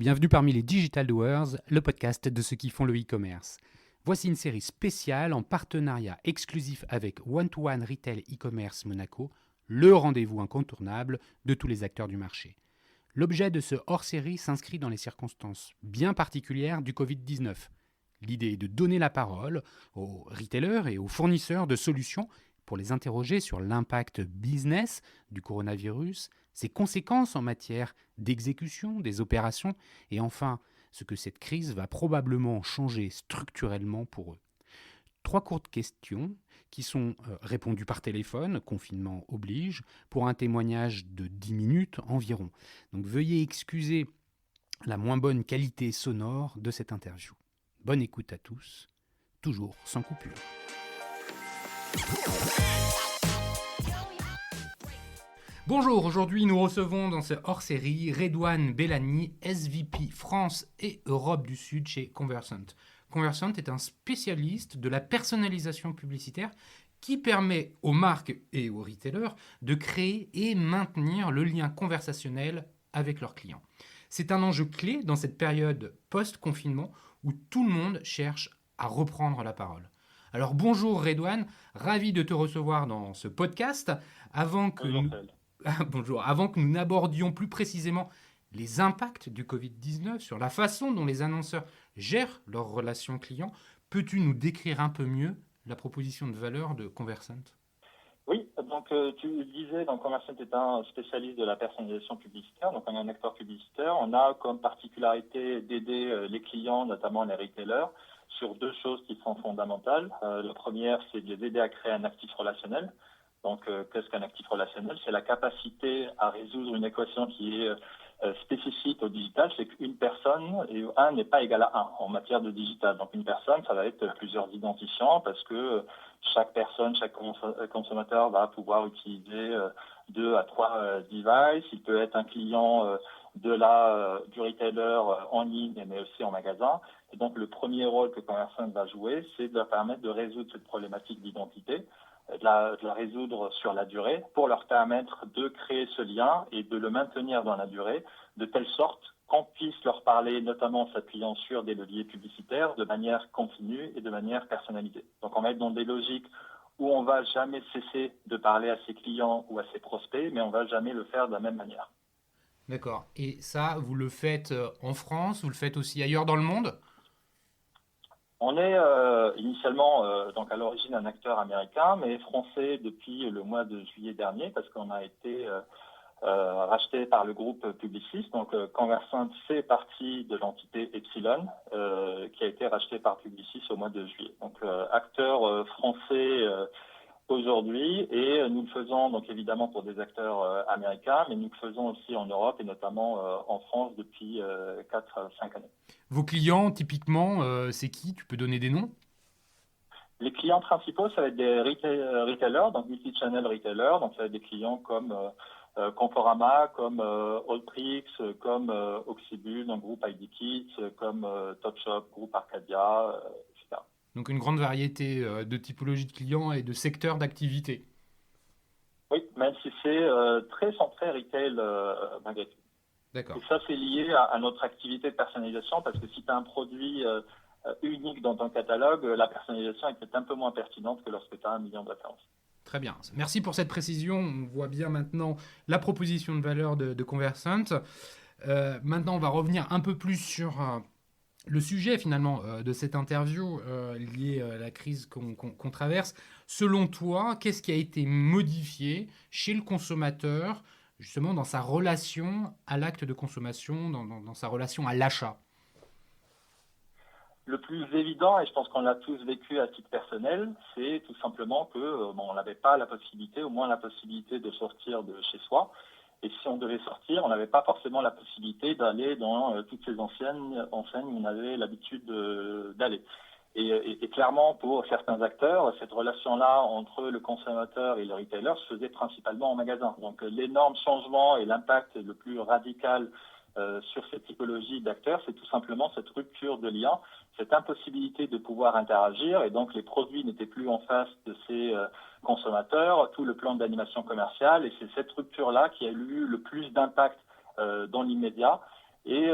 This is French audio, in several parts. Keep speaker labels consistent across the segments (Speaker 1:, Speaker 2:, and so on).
Speaker 1: bienvenue parmi les Digital Doers, le podcast de ceux qui font le e-commerce. Voici une série spéciale en partenariat exclusif avec One-to-One Retail e-commerce Monaco, le rendez-vous incontournable de tous les acteurs du marché. L'objet de ce hors-série s'inscrit dans les circonstances bien particulières du Covid-19. L'idée est de donner la parole aux retailers et aux fournisseurs de solutions pour les interroger sur l'impact business du coronavirus, ses conséquences en matière d'exécution des opérations et enfin ce que cette crise va probablement changer structurellement pour eux. 3 courtes questions qui sont répondues par téléphone, confinement oblige, pour un témoignage de 10 minutes environ. Donc veuillez excuser la moins bonne qualité sonore de cette interview. Bonne écoute à tous, toujours sans coupure. Bonjour, aujourd'hui nous recevons dans ce hors-série Redouane Bellani, SVP France et Europe du Sud chez Conversant. Conversant est un spécialiste de la personnalisation publicitaire qui permet aux marques et aux retailers de créer et maintenir le lien conversationnel avec leurs clients. C'est un enjeu clé dans cette période post-confinement où tout le monde cherche à reprendre la parole. Alors bonjour Redouane, ravi de te recevoir dans ce podcast. Avant que nous n'abordions plus précisément les impacts du Covid-19 sur la façon dont les annonceurs gèrent leurs relations clients, peux-tu nous décrire un peu mieux la proposition de valeur de Conversant ?
Speaker 2: Oui, donc tu le disais, donc Conversant est un spécialiste de la personnalisation publicitaire, donc on est un acteur publicitaire. On a comme particularité d'aider les clients, notamment les retailers, sur 2 choses qui sont fondamentales. La première, c'est de les aider à créer un actif relationnel. Donc, qu'est-ce qu'un actif relationnel ? C'est la capacité à résoudre une équation qui est spécifique au digital, c'est qu'une personne et 1 n'est pas égal à 1 en matière de digital. Donc, une personne, ça va être plusieurs identifiants parce que chaque personne, chaque consommateur va pouvoir utiliser 2 à 3 devices. Il peut être un client du retailer en ligne, mais aussi en magasin. Et donc, le premier rôle que Conversant va jouer, c'est de leur permettre de résoudre cette problématique d'identité, de la résoudre sur la durée pour leur permettre de créer ce lien et de le maintenir dans la durée de telle sorte qu'on puisse leur parler, notamment cette client sur des leviers publicitaires de manière continue et de manière personnalisée. Donc on va être dans des logiques où on ne va jamais cesser de parler à ses clients ou à ses prospects, mais on ne va jamais le faire de la même manière.
Speaker 1: D'accord. Et ça, vous le faites en France, vous le faites aussi ailleurs dans le monde ?
Speaker 2: On est initialement donc à l'origine un acteur américain, mais français depuis le mois de juillet dernier, parce qu'on a été racheté par le groupe Publicis. Donc Conversant fait partie de l'entité Epsilon, qui a été racheté par Publicis au mois de juillet. Donc acteur français aujourd'hui, et nous le faisons donc évidemment pour des acteurs américains, mais nous le faisons aussi en Europe et notamment en France depuis 4-5 années.
Speaker 1: Vos clients, typiquement, c'est qui ? Tu peux donner des noms ?
Speaker 2: Les clients principaux, ça va être des retailers, donc multi-channel retailers, donc ça va être des clients comme Conforama, comme Allprix, comme Oxybul, donc groupe ID Kids, comme Topshop, groupe Arcadia, etc.
Speaker 1: Donc une grande variété de typologies de clients et de secteurs d'activité.
Speaker 2: Oui, même si c'est très centré retail malgré tout.
Speaker 1: D'accord.
Speaker 2: Et ça, c'est lié à notre activité de personnalisation, parce que si tu as un produit unique dans ton catalogue, la personnalisation est peut-être un peu moins pertinente que lorsque tu as 1 million de références.
Speaker 1: Très bien. Merci pour cette précision. On voit bien maintenant la proposition de valeur de Conversant. Maintenant, on va revenir un peu plus sur le sujet finalement de cette interview lié à la crise qu'on traverse. Selon toi, qu'est-ce qui a été modifié chez le consommateur justement dans sa relation à l'acte de consommation, dans sa relation à l'achat ?
Speaker 2: Le plus évident, et je pense qu'on l'a tous vécu à titre personnel, c'est tout simplement que on n'avait pas la possibilité, au moins la possibilité de sortir de chez soi. Et si on devait sortir, on n'avait pas forcément la possibilité d'aller dans toutes ces enseignes où on avait l'habitude d'aller. Et clairement, pour certains acteurs, cette relation-là entre le consommateur et le retailer se faisait principalement en magasin. Donc l'énorme changement et l'impact le plus radical sur cette typologie d'acteurs, c'est tout simplement cette rupture de lien, cette impossibilité de pouvoir interagir, et donc les produits n'étaient plus en face de ces consommateurs, tout le plan d'animation commerciale, et c'est cette rupture-là qui a eu le plus d'impact dans l'immédiat. Et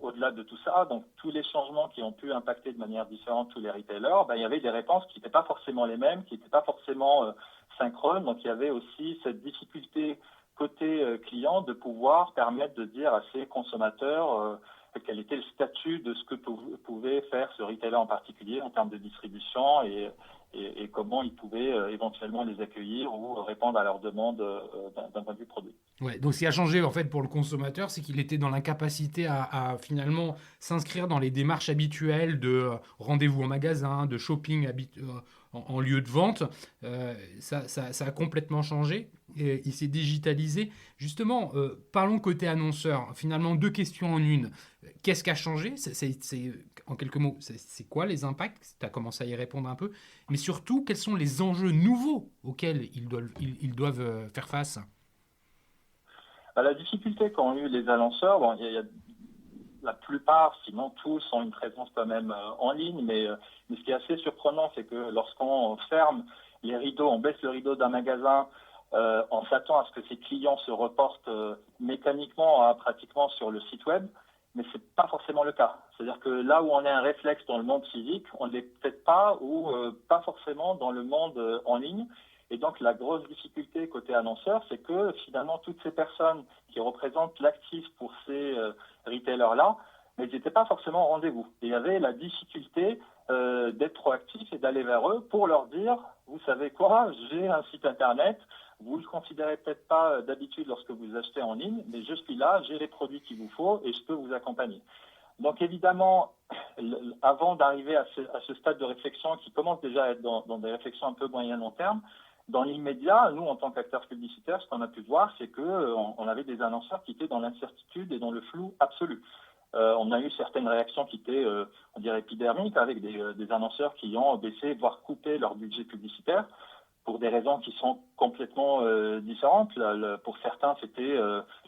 Speaker 2: au-delà de tout ça, donc tous les changements qui ont pu impacter de manière différente tous les retailers, il y avait des réponses qui n'étaient pas forcément les mêmes, qui n'étaient pas forcément synchrones. Donc il y avait aussi cette difficulté côté client de pouvoir permettre de dire à ses consommateurs quel était le statut de ce que pouvait faire ce retailer en particulier en termes de distribution et comment il pouvait éventuellement les accueillir ou répondre à leurs demandes d'un point de vue produit.
Speaker 1: Ouais, donc ce qui a changé en fait pour le consommateur, c'est qu'il était dans l'incapacité à finalement s'inscrire dans les démarches habituelles de rendez-vous en magasin, de shopping en lieu de vente. Ça a complètement changé et il s'est digitalisé. Justement, parlons côté annonceur. Finalement, deux questions en une. Qu'est-ce qui a changé? En quelques mots, c'est quoi les impacts? Tu as commencé à y répondre un peu. Mais surtout, quels sont les enjeux nouveaux auxquels ils doivent faire face?
Speaker 2: La difficulté qu'ont eu les annonceurs, bon, il y a la plupart, sinon tous, ont une présence quand même en ligne, mais ce qui est assez surprenant, c'est que lorsqu'on ferme les rideaux, on baisse le rideau d'un magasin, on s'attend à ce que ses clients se reportent mécaniquement pratiquement sur le site web, mais ce n'est pas forcément le cas. C'est-à-dire que là où on a un réflexe dans le monde physique, on ne l'est peut-être pas ou pas forcément dans le monde en ligne. Et donc la grosse difficulté côté annonceur, c'est que finalement toutes ces personnes qui représentent l'actif pour ces retailers-là, mais ils n'étaient pas forcément au rendez-vous. Et il y avait la difficulté d'être proactif et d'aller vers eux pour leur dire, vous savez quoi, j'ai un site internet, vous ne le considérez peut-être pas d'habitude lorsque vous achetez en ligne, mais je suis là, j'ai les produits qu'il vous faut et je peux vous accompagner. Donc évidemment, avant d'arriver à ce stade de réflexion qui commence déjà à être dans des réflexions un peu moyen-long terme, dans l'immédiat, nous, en tant qu'acteurs publicitaires, ce qu'on a pu voir, c'est qu'on avait des annonceurs qui étaient dans l'incertitude et dans le flou absolu. On a eu certaines réactions qui étaient, on dirait, épidermiques, avec des annonceurs qui ont baissé, voire coupé leur budget publicitaire, pour des raisons qui sont complètement différentes. Pour certains, c'était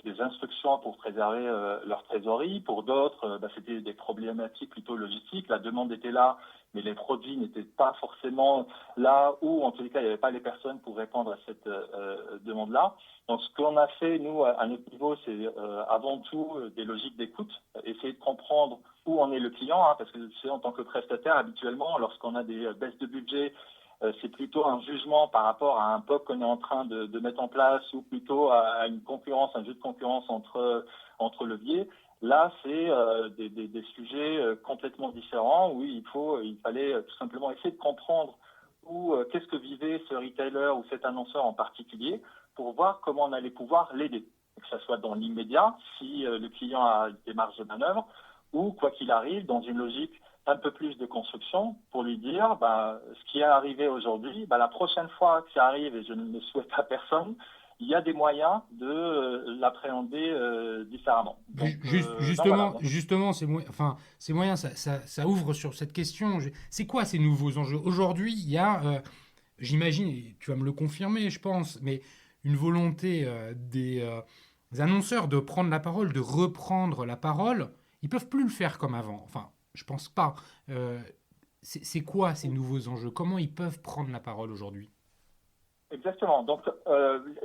Speaker 2: des instructions pour préserver leur trésorerie. Pour d'autres, c'était des problématiques plutôt logistiques. La demande était là, mais les produits n'étaient pas forcément là, ou en tous les cas, il n'y avait pas les personnes pour répondre à cette demande-là. Donc, ce qu'on a fait, nous, à notre niveau, c'est avant tout des logiques d'écoute, essayer de comprendre où en est le client, parce que c'est en tant que prestataire, habituellement, lorsqu'on a des baisses de budget, c'est plutôt un jugement par rapport à un POC qu'on est en train de mettre en place ou plutôt à une concurrence, un jeu de concurrence entre leviers. Là, c'est des sujets complètement différents où il fallait tout simplement essayer de comprendre qu'est-ce que vivait ce retailer ou cet annonceur en particulier pour voir comment on allait pouvoir l'aider. Que ce soit dans l'immédiat, si le client a des marges de manœuvre, ou quoi qu'il arrive, dans une logique un peu plus de construction pour lui dire ce qui est arrivé aujourd'hui, la prochaine fois que ça arrive, et je ne le souhaite à personne, il y a des moyens de l'appréhender différemment. Donc,
Speaker 1: Justement, c'est moyen, ça ouvre sur cette question. C'est quoi ces nouveaux enjeux? Aujourd'hui, il y a, j'imagine, et tu vas me le confirmer, je pense, mais une volonté des annonceurs de prendre la parole, de reprendre la parole. Ils peuvent plus le faire comme avant. Enfin, je pense pas. C'est quoi ces nouveaux enjeux? Comment ils peuvent prendre la parole aujourd'hui?
Speaker 2: Exactement. Donc,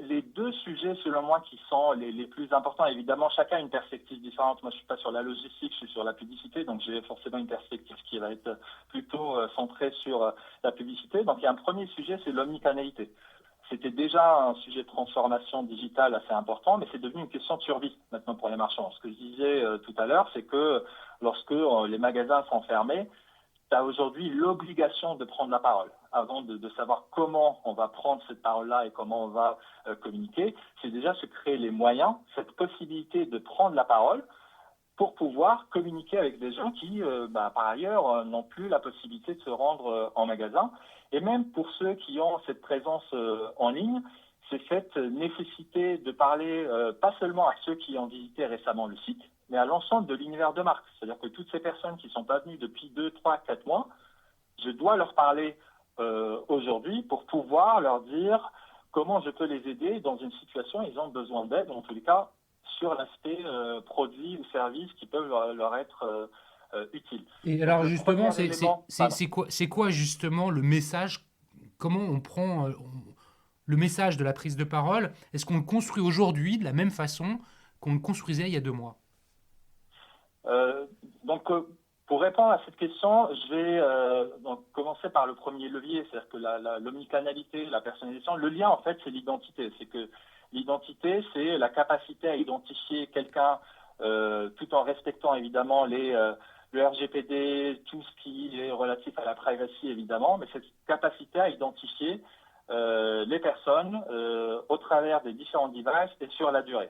Speaker 2: les deux sujets, selon moi, qui sont les plus importants, évidemment, chacun a une perspective différente. Moi, je suis pas sur la logistique, je suis sur la publicité, donc j'ai forcément une perspective qui va être plutôt centrée sur la publicité. Donc, il y a un premier sujet, c'est l'omnicanalité. C'était déjà un sujet de transformation digitale assez important, mais c'est devenu une question de survie maintenant pour les marchands. Ce que je disais tout à l'heure, c'est que lorsque les magasins sont fermés, tu as aujourd'hui l'obligation de prendre la parole. Avant de savoir comment on va prendre cette parole-là et comment on va communiquer, c'est déjà se créer les moyens, cette possibilité de prendre la parole pour pouvoir communiquer avec des gens qui, par ailleurs, n'ont plus la possibilité de se rendre en magasin. Et même pour ceux qui ont cette présence en ligne, c'est cette nécessité de parler pas seulement à ceux qui ont visité récemment le site, mais à l'ensemble de l'univers de marque. C'est-à-dire que toutes ces personnes qui ne sont pas venues depuis 2, 3, 4 mois, je dois leur parler aujourd'hui pour pouvoir leur dire comment je peux les aider dans une situation où ils ont besoin d'aide, en tous les cas, sur l'aspect produits ou services qui peuvent leur être utiles.
Speaker 1: Et alors justement, c'est quoi justement le message? Comment on prend le message de la prise de parole? Est-ce qu'on le construit aujourd'hui de la même façon qu'on le construisait il y a 2 mois?
Speaker 2: Euh, donc, pour répondre à cette question, je vais donc commencer par le premier levier, c'est-à-dire que l'omnicanalité, la personnalisation. Le lien, en fait, c'est l'identité. C'est que l'identité, c'est la capacité à identifier quelqu'un tout en respectant évidemment le RGPD, tout ce qui est relatif à la privacy, évidemment, mais cette capacité à identifier les personnes au travers des différents devices et sur la durée.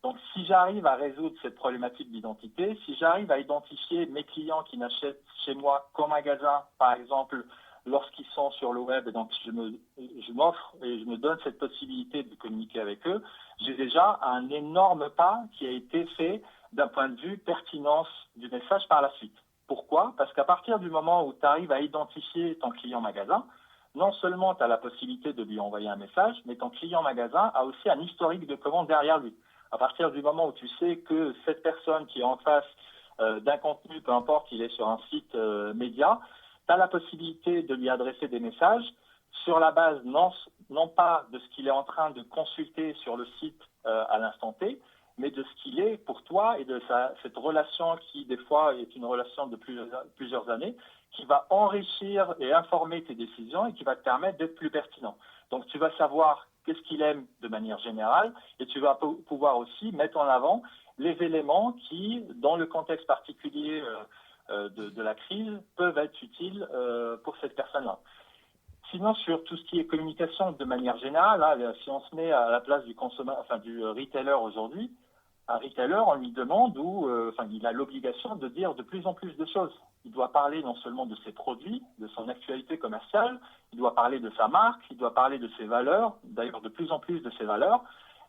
Speaker 2: Donc, si j'arrive à résoudre cette problématique d'identité, si j'arrive à identifier mes clients qui n'achètent chez moi qu'en magasin, par exemple, lorsqu'ils sont sur le web, et donc je m'offre et je me donne cette possibilité de communiquer avec eux, j'ai déjà un énorme pas qui a été fait d'un point de vue pertinence du message par la suite. Pourquoi? Parce qu'à partir du moment où tu arrives à identifier ton client magasin, non seulement tu as la possibilité de lui envoyer un message, mais ton client magasin a aussi un historique de commande derrière lui. À partir du moment où tu sais que cette personne qui est en face d'un contenu, peu importe, il est sur un site média, tu as la possibilité de lui adresser des messages sur la base non pas de ce qu'il est en train de consulter sur le site à l'instant T, mais de ce qu'il est pour toi et de cette relation qui, des fois, est une relation de plusieurs années, qui va enrichir et informer tes décisions et qui va te permettre d'être plus pertinent. Donc, tu vas savoir qu'est-ce qu'il aime de manière générale, et tu vas pouvoir aussi mettre en avant les éléments qui, dans le contexte particulier de la crise, peuvent être utiles pour cette personne-là. Sinon, sur tout ce qui est communication de manière générale, là, si on se met à la place du retailer aujourd'hui, un retailer, on lui demande il a l'obligation de dire de plus en plus de choses. Il doit parler non seulement de ses produits, de son actualité commerciale, il doit parler de sa marque, il doit parler de ses valeurs, d'ailleurs de plus en plus de ses valeurs.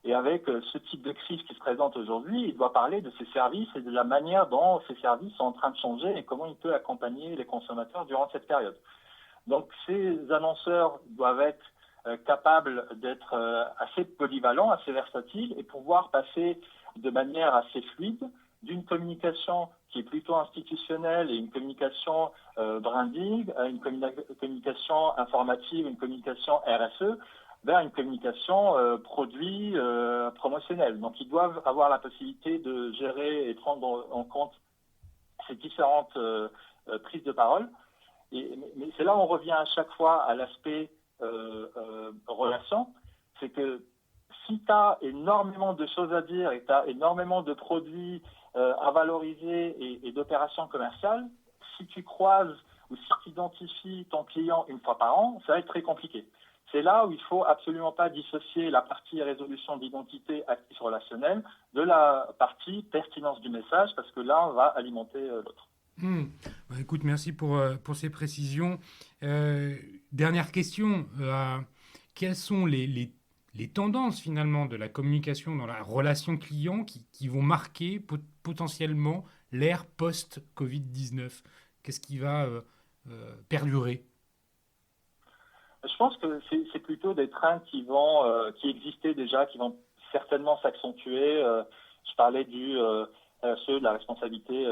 Speaker 2: Et avec ce type de crise qui se présente aujourd'hui, il doit parler de ses services et de la manière dont ces services sont en train de changer et comment il peut accompagner les consommateurs durant cette période. Donc ces annonceurs doivent être capables d'être assez polyvalents, assez versatiles et pouvoir passer de manière assez fluide d'une communication qui est plutôt institutionnelle et une communication branding à une communication informative, une communication RSE vers une communication produit promotionnelle. Donc ils doivent avoir la possibilité de gérer et prendre en compte ces différentes prises de parole. Mais c'est là où on revient à chaque fois à l'aspect relation, c'est que si tu as énormément de choses à dire et tu as énormément de produits à valoriser et d'opérations commerciales, si tu croises ou si tu identifies ton client une fois par an, ça va être très compliqué. C'est là où il ne faut absolument pas dissocier la partie résolution d'identité actif relationnel de la partie pertinence du message, parce que là, on va alimenter l'autre.
Speaker 1: Bah, écoute, merci pour ces précisions. Dernière question. Quelles sont les tendances finalement de la communication dans la relation client qui vont marquer potentiellement l'ère post-Covid-19? Qu'est-ce qui va perdurer?
Speaker 2: Je pense que c'est plutôt des trends qui existaient déjà, qui vont certainement s'accentuer. Je parlais du RSE, de la responsabilité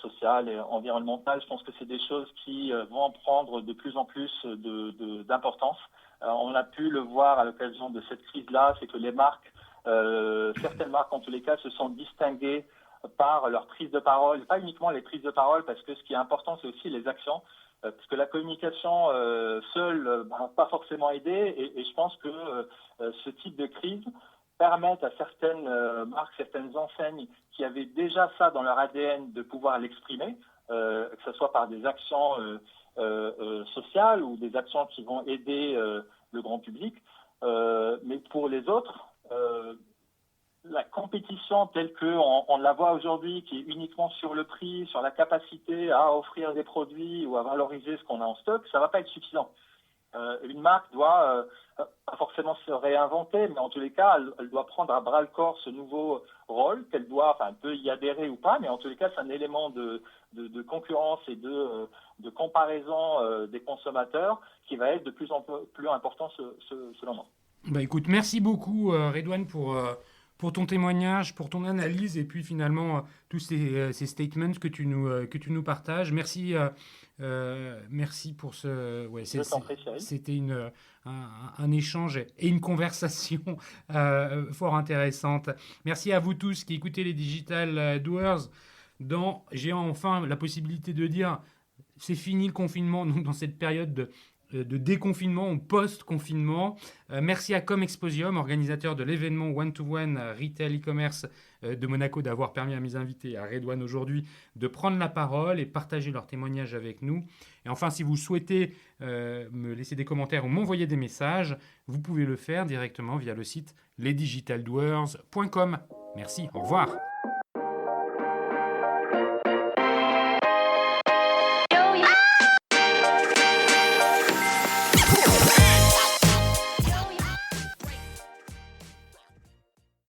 Speaker 2: sociale et environnementale. Je pense que c'est des choses qui vont prendre de plus en plus d'importance. On a pu le voir à l'occasion de cette crise-là, c'est que les marques, certaines marques en tous les cas, se sont distinguées par leur prise de parole, pas uniquement les prises de parole, parce que ce qui est important, c'est aussi les actions, parce que la communication seule va pas forcément aider, et je pense que ce type de crise permettent à certaines marques, certaines enseignes qui avaient déjà ça dans leur ADN de pouvoir l'exprimer, que ce soit par des actions sociales ou des actions qui vont aider le grand public. Mais pour les autres, la compétition telle qu'on la voit aujourd'hui, qui est uniquement sur le prix, sur la capacité à offrir des produits ou à valoriser ce qu'on a en stock, ça ne va pas être suffisant. Une marque doit pas forcément se réinventer, mais en tous les cas, elle doit prendre à bras le corps ce nouveau rôle qu'elle peut y adhérer ou pas, mais en tous les cas, c'est un élément de concurrence et de comparaison des consommateurs qui va être de plus en plus important selon moi.
Speaker 1: Bah écoute, merci beaucoup Redouane pour ton témoignage, pour ton analyse et puis finalement tous ces statements que tu nous partages. Merci, merci pour ce. Ouais,
Speaker 2: Je t'en prie, Cyril.
Speaker 1: c'était un échange et une conversation fort intéressante. Merci à vous tous qui écoutez les Digital Doers. J'ai enfin la possibilité de dire c'est fini le confinement, donc dans cette période de déconfinement ou post-confinement. Merci à Comexposium, organisateur de l'événement One-to-One Retail e-commerce de Monaco, d'avoir permis à mes invités, à Redouane aujourd'hui, de prendre la parole et partager leurs témoignages avec nous. Et enfin, si vous souhaitez me laisser des commentaires ou m'envoyer des messages, vous pouvez le faire directement via le site lesdigitaldoers.com. Merci, au revoir.